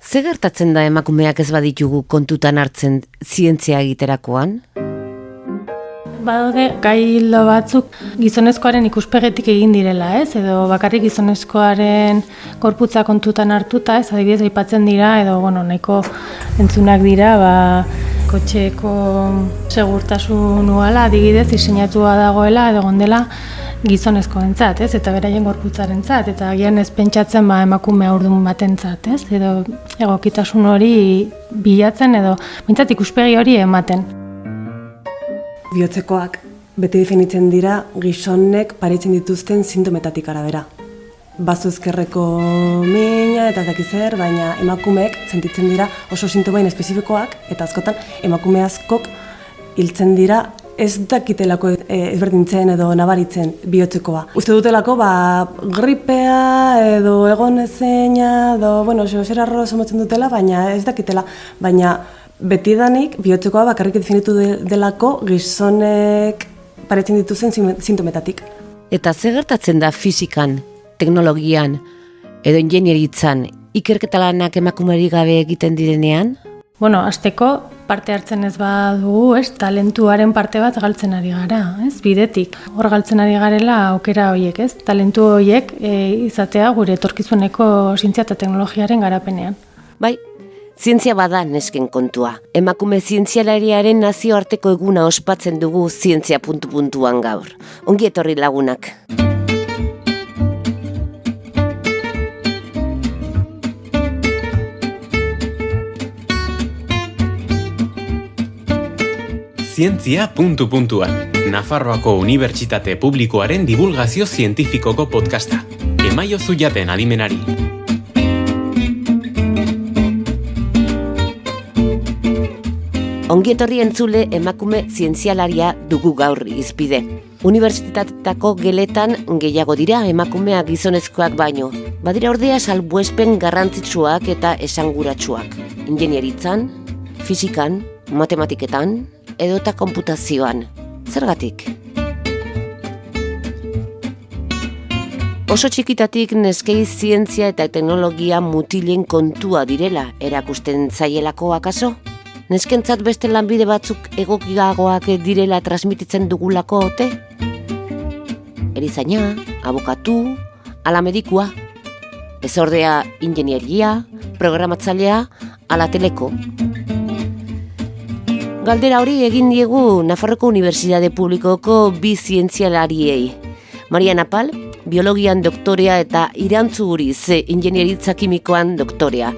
Ze gertatzen da emakumeak ez baditugu kontutan hartzen zientzia egiterakoan? Badaude gai ildo batzuk gizonezkoaren ikuspegetik egin direla, ez? Edo bakarrik gizonezkoaren gorputza kontutan hartuta, ez? Adibidez aipatzen dira edo nahiko entzunak dira, kotxeko segurtasun uhala adibidez diseinatua dagoela edo gondela gizonezkoentzat, ez? Eta beraien gorputzarentzat, eta agian ez pentsatzen emakume haurdun batentzat, ez? Edo egokitasun hori bilatzen edo mintzat ikuspegi hori ematen. Bihotzekoak beti definitzen dira gizonek paretzen dituzten sintometatik arabera. Bazuzkerreko mina eta zer, baina emakumeek sentitzen dira oso sintomain espezifikoak eta askotan emakume askok hiltzen dira ez dakitelako ezberdintzen edo nabaritzen bihotzekoa. Uste dutelako gripea edo egon ezeina edo zer arro somotzen dutela, baina ez dakitela, baina betidanik bihotzekoa bakarrik definitu delako gizonek paretzen dituzen sintometatik. Eta ze gertatzen da fizikan, teknologian edo ingenieritzan ikerketa lanak emakumerik gabe egiten direnean? Hasteko parte hartzen ez badugu, talentuaren parte bat galtzen ari gara, bidetik. Hor galtzen ari garela aukera horiek, talentu horiek izatea gure etorkizuneko zientzia eta teknologiaren garapenean. Bai, zientzia bada nesken kontua. Emakume zientzialariaren nazioarteko eguna ospatzen dugu zientzia puntu-puntuan gaur. Ongi etorri lagunak. Zientzia puntu-puntuan. Nafarroako Unibertsitate Publikoaren divulgazio zientifikoko podcasta. Emaiozu jaten adimenari. Ongietorri entzule emakume zientzialaria dugu gaur izpide. Unibertsitatetako geletan gehiago dira emakumeak gizonezkoak baino. Badira ordea salbuespen garrantzitsuak eta esanguratsuak. Ingenieritzan, fizikan, matematiketan, edota konputazioan. Zergatik? Oso txikitatik neskei zientzia eta teknologia mutilen kontua direla erakusten zaielako akaso? Neskentzat beste lanbide batzuk egokiagoak direla transmititzen dugulako ote? Erizaina, abokatu, ala medikua, ez ordea ingenieria, programatzailea, ala teleko. Galdera hori egin diegu Nafarroko Unibertsitate Publikoko bi zientzialariei. Maria Napal, biologian doktorea eta Irantzu Uriz, ingenieritza kimikoan doktorea.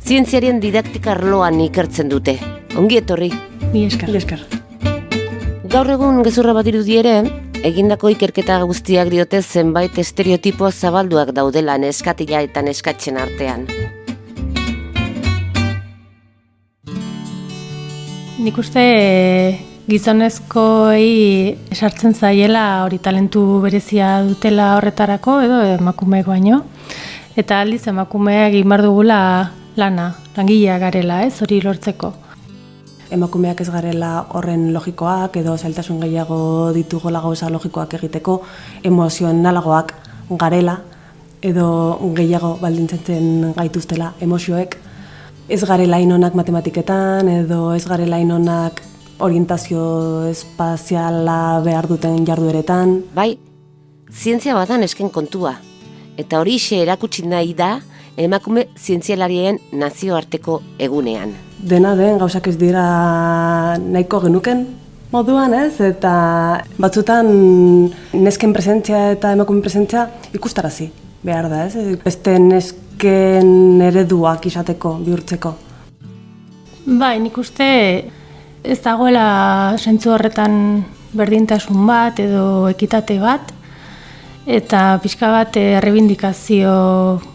Zientziarien didaktika arloan ikertzen dute. Ongi etorri. Mila esker. Gaur egun gezurra bat dirudi ere, egindako ikerketa guztiak diote zenbait estereotipo zabalduak daudela neskatila eta neskatzen artean. Nik uste gizonezkoei esartzen zaiela hori talentu berezia dutela horretarako edo emakumeek baino. Eta aldiz emakumeak egin behar dugula langilea garela, hori lortzeko. Emakumeak ez garela horren logikoak edo zailtasun gehiago ditugula gauza logikoak egiteko, emozionalagoak garela edo gehiago baldintzatzen gaituztela emozioek. Ez garela inonak matematiketan edo ez garela inonak orientazio espaziala behar duten jardueretan. Bai, zientzia badan esken kontua. Eta horixe erakutsi nahi da emakume zientzialarien nazioarteko egunean. Dena den gauzak ez dira nahiko genuken moduan, eta batzutan nesken presentzia eta emakume presentzia ikustarazi behar da, beste nesken ereduak izateko, bihurtzeko. Bai, nik uste ez dagoela zentzu horretan berdintasun bat edo ekitate bat, eta pixka bat errebindikazio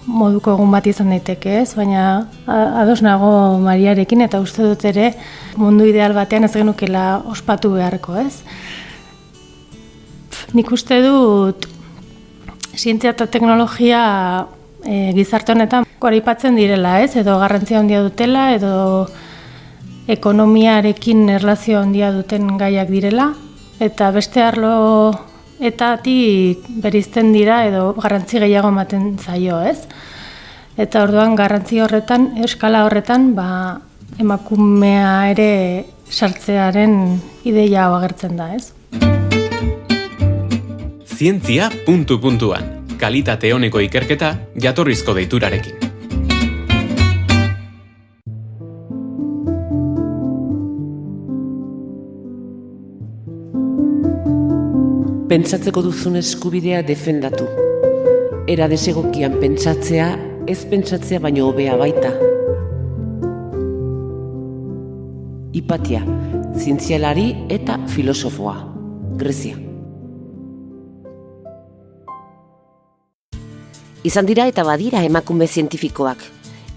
moduko egun bat izan daiteke, baina ados nago Mariarekin eta uste dut ere mundu ideal batean ez genukela ospatu beharko, Nik uste dut zientzia eta teknologia gizarte honetan goraipatzen direla, edo garrantzia handia dutela, edo ekonomiarekin erlazio handia duten gaiak direla, eta beste arlo etatik bereizten dira edo garrantzi gehiago ematen zaio, Eta orduan garrantzi horretan, eskala horretan, emakumea ere sartzearen ideia hau agertzen da, ez? Zientzia puntu-puntuan. Kalitate oneko ikerketa jatorrizko deiturarekin. Pentsatzeko duzun eskubidea defendatu. Era desegokian pentsatzea, ez pentsatzea baino hobea baita. Hipatia, zientzialari eta filosofoa. Grezia. Izan dira eta badira emakume zientifikoak.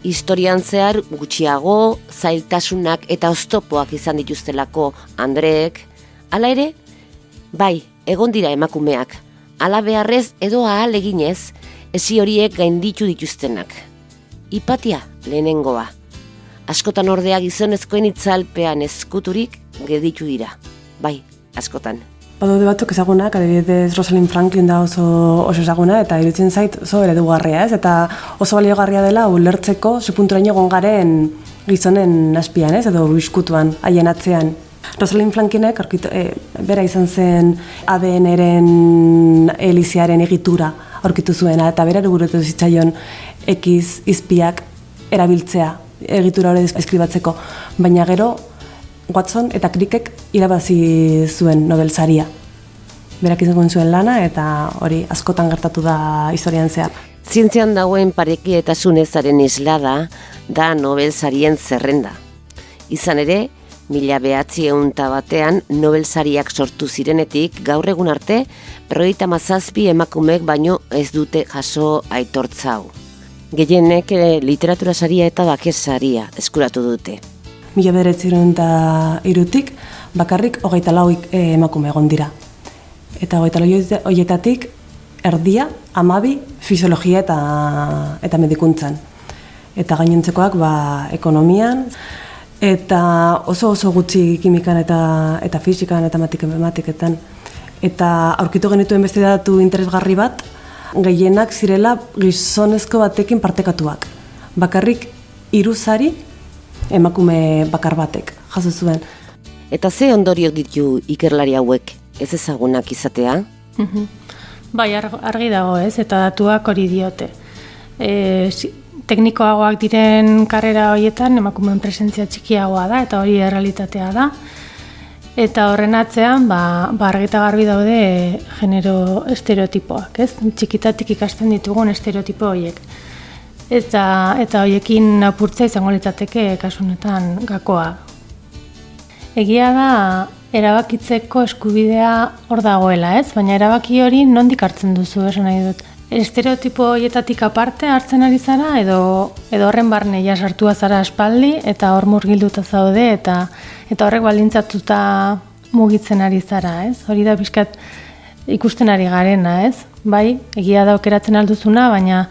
Historian zehar gutxiago, zailtasunak eta oztopoak izan dituztelako Andreek. Hala ere, bai, egon dira emakumeak. Hala beharrez edo ahal eginez, ezi horiek gainditu dituztenak. Hipatia lehenengoa. Askotan ordea gizonezkoen itzalpean eskuturik gelditu dira. Bai, askotan. Badaude batzuk ezagunak, adibidez Rosalind Franklin da oso ezaguna, eta iruditzen zait oso eredugarria, ez? Eta oso baliogarria dela ulertzeko ze punturaino egon garen gizonen azpian, ez? Edo iskutuan, haien atzean. Rosalind Franklnek bera izan zen ADN-eren heliziaren egitura aurkitu zuena, eta bera eruguretu zitzaion X izpiak erabiltzea egitura hori eskribatzeko. Baina gero, Watson eta Crickek irabazi zuen Nobel saria. Berak izan zuen lana eta hori askotan gertatu da historian zehar. Zientzian dagoen parekietasun ezaren islada da Nobel sarien zerrenda. Izan ere, 1901 Nobel sariak sortu zirenetik gaur egun arte 57 emakumeek baino ez dute jaso aitortza hau. Gehienek literatura saria eta bake saria eskuratu dute. 1903tik bakarrik 24 emakume egon dira. Eta 24 horietatik erdia, 12 fisiologia eta medikuntzan. Eta gainontzekoak ekonomian, eta oso gutxi kimikan eta fisikan eta matematiketan. Eta aurkitu genituen beste datu interesgarri bat, gehienak zirela gizonezko batekin partekatuak. Bakarrik 3 sari emakume bakar batek jaso zuen. Eta ze ondoriok ditu ikerlari hauek, ez ezagunak izatea? Bai, argi dago, ez? Eta datuak hori diote. Teknikoagoak diren karrera horietan emakumeen presentzia txikiagoa da, eta hori errealitatea da. Eta horren atzean, argi eta garbi daude genero estereotipoak, ez? Txikitatik ikasten ditugun estereotipo horiek. Eta horiekin apurtza izango litzateke kasunetan gakoa. Egia da erabakitzeko eskubidea hor dagoela, ez? Baina erabaki hori nondik hartzen duzu, esan nahi dut. Estereotipo horietatik aparte hartzen ari zara edo horren barne ja sartua zara aspaldi eta hor murgilduta zaude eta horrek baldintzatuta mugitzen ari zara, ez? Hori da pixkat ikusten ari garena, ez? Bai, egia da aukeratzen alduzuna, baina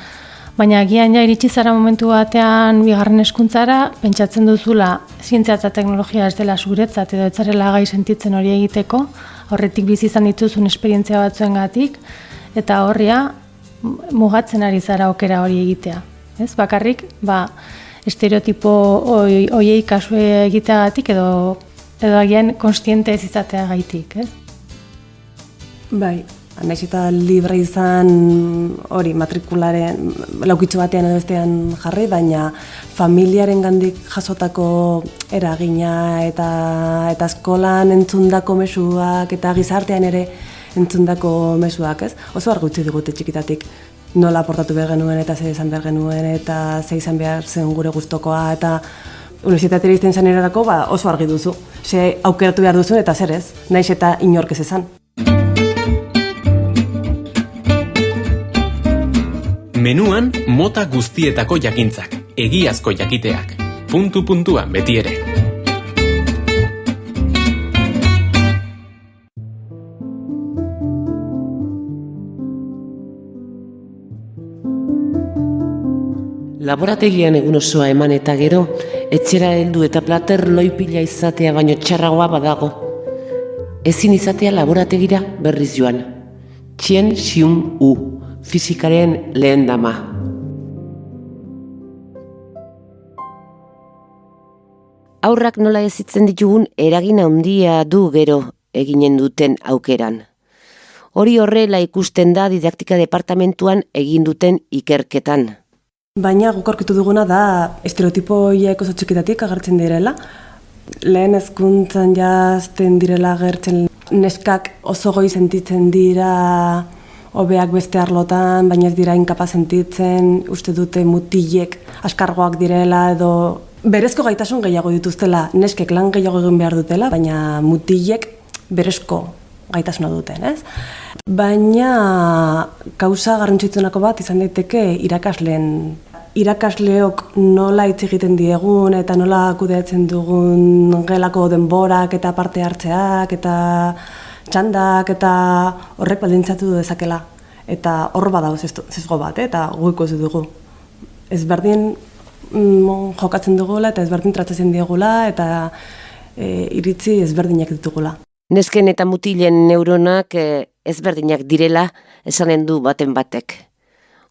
agian ja iritsi zara momentu batean bigarren hezkuntzara, pentsatzen duzula zientzia eta teknologia ez dela zuretzat edo ez zarela gai sentitzen hori egiteko, horretik bizi izan dituzun esperientzia batzuengatik eta horria mugatzen ari zara aukera hori egitea. Ez? Bakarrik, estereotipo horiei kasu egiteagatik edo agian konstiente ez izatea gaitik, ez? Bai. Naiz eta libre izan hori matrikularen laukitxo batean edo bestean jarri, baina familiaren gandik jasotako eragina eta eskolan entzundako mezuak eta gizartean ere entzundako mezuak, ez? Oso argi utzi digute txikitatik nola portatu behar genuen eta ze izan behar genuen eta ze izan behar zen gure gustokoa eta unibertsitatera izten zanerarako oso argi duzu. Ze aukeratu behar duzun eta zer ez, naiz eta inork ez esan. Menuan mota guztietako jakintzak, egiazko jakiteak. Puntu-puntuan beti ere. Laborategian egun osoa eman eta gero, etxera heldu eta plater loipila izatea baino txarragoa badago. Ezin izatea laborategira berriz joan. Chien Xiun-u, fisikaren lehen dama. Aurrak nola ezitzen ditugun eragin handia du gero eginen duten aukeran. Hori horrela ikusten da didaktika departamentuan egin duten ikerketan. Baina guk aurkitu duguna da estereotipo horiek oso txikitatik agertzen direla. Lehen hezkuntzan jazten direla agertzen neskak oso goi sentitzen dira hobeak beste arlotan, baina ez dira inkapaz sentitzen, uste dute mutilek askargoak direla edo berezko gaitasun gehiago dituztela, neskek lan gehiago egin behar dutela, baina mutilek berezko gaitasuna duten, ez? Baina kausa garrantzitsuenako bat izan daiteke irakasleok nola hitz egiten diegun eta nola kudeatzen dugun gelako denborak eta parte hartzeak eta txandak eta horrek baldintzatu dezakela. Eta hor badago zesgo bat, eta guiko ez dugu. Ezberdin jokatzen dugula eta ezberdin tratatzen diegula eta iritzi ezberdinak ditugula. Nesken eta mutilen neuronak ezberdinak direla esanen du baten batek.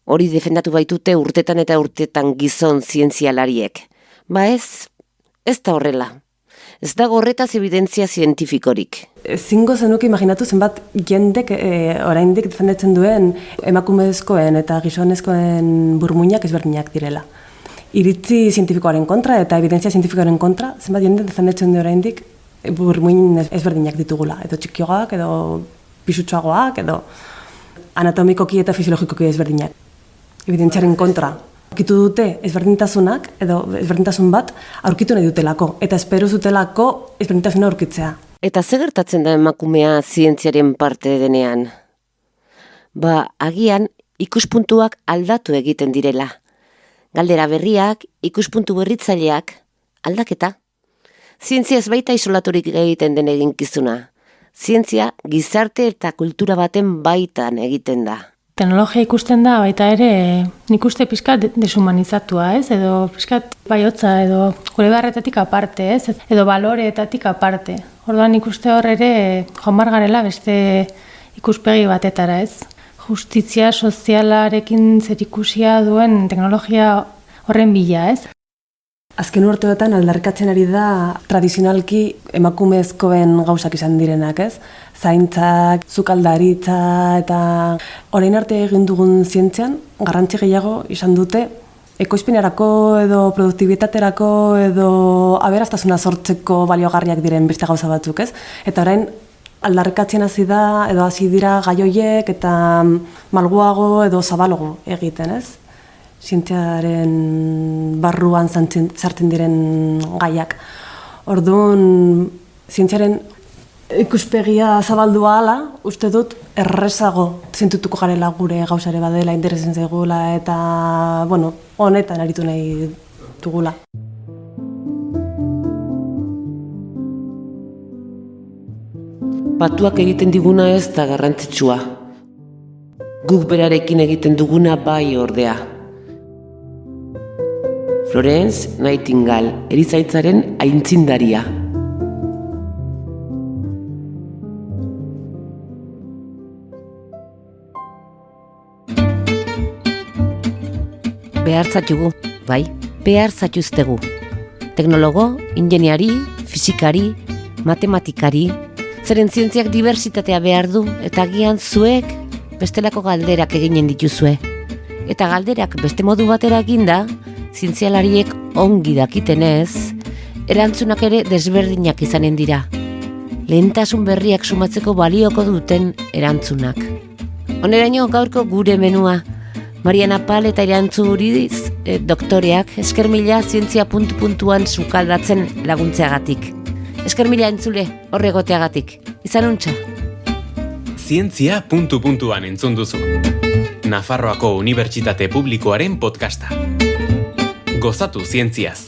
Hori defendatu baitute urtetan eta urtetan gizon zientzialariek. Ba ez da horrela. Ez dago horretaz evidentzia zientifikorik. Ezingo zenuke imaginatu zenbat jendek oraindik defendatzen duen emakumezkoen eta gizonezkoen burmuinak ezberdinak direla. Iritzi zientifikoaren kontra eta evidentzia zientifikoaren kontra, zenbat jende defendatzen du oraindik burmuin ezberdinak ditugula. Edo txikioak, edo pisutsuagoak, edo anatomikoki eta fisiologikoki ezberdinak. Evidentziaren kontra. Aurkitu dute ezberdintasunak edo ezberdintasun bat aurkitu nahi dutelako eta espero zutelako ezberdintasuna aurkitzea. Eta ze gertatzen da emakumea zientziaren parte denean? Ba, agian ikuspuntuak aldatu egiten direla. Galdera berriak, ikuspuntu berritzaileak, aldaketa. Zientzia ez baita isolaturik egiten den eginkizuna. Zientzia gizarte eta kultura baten baitan egiten da. Teknologia ikusten da baita ere nik uste pixkat deshumanizatua, ez? Edo pixkat baiotza edo gure beharretatik aparte, ez? Edo baloreetatik aparte. Orduan nik uste hor ere joan behar garela beste ikuspegi batetara, ez? Justizia sozialarekin zerikusia duen teknologia horren bila, ez? Azken urteetan aldarrikatzen ari da tradizionalki emakumezkoen gauzak izan direnak, ez? Zaintzak, sukaldaritza eta orain arte egin dugun zientzian garrantzi gehiago izan dute ekoizpenerako edo produktibitaterako edo aberastasuna sortzeko baliogarriak diren beste gauza batzuk, ez? Eta orain aldarrikatzen hasi da edo hasi dira gai horiek eta malguago edo zabalogo egiten, ez? Zientziaren barruan sartzen diren gaiak. Orduan, zientziaren ikuspegia zabaldua hala, uste dut errezago zentutuko garela gure gauzare badela, interesen zaigula eta, honetan aritu nahi dugula. Batuak egiten diguna ez da garrantzitsua. Guk berarekin egiten duguna bai ordea. Florence Nightingale, erizaitzaren aitzindaria. Behar zatugu, bai, behar zatuztegu. Teknologo, ingeniari, fizikari, matematikari, zeren zientziak diversitatea behar du eta agian zuek bestelako galderak eginen dituzue. Eta galderak beste modu batera eginda, zientzialariek ongi dakitenez, erantzunak ere desberdinak izanen dira. Lehentasun berriak sumatzeko balioko duten erantzunak. Honeraino gaurko gure menua. Mariana Pal eta Irantzuriz doktoreak esker mila zientzia puntu-puntuan sukaldatzen laguntzeagatik. Esker mila entzule horregoteagatik. Izan untxa. Zientzia puntu-puntuan entzun duzu. Nafarroako Unibertsitate Publikoaren podcasta. Gozatu zientziaz.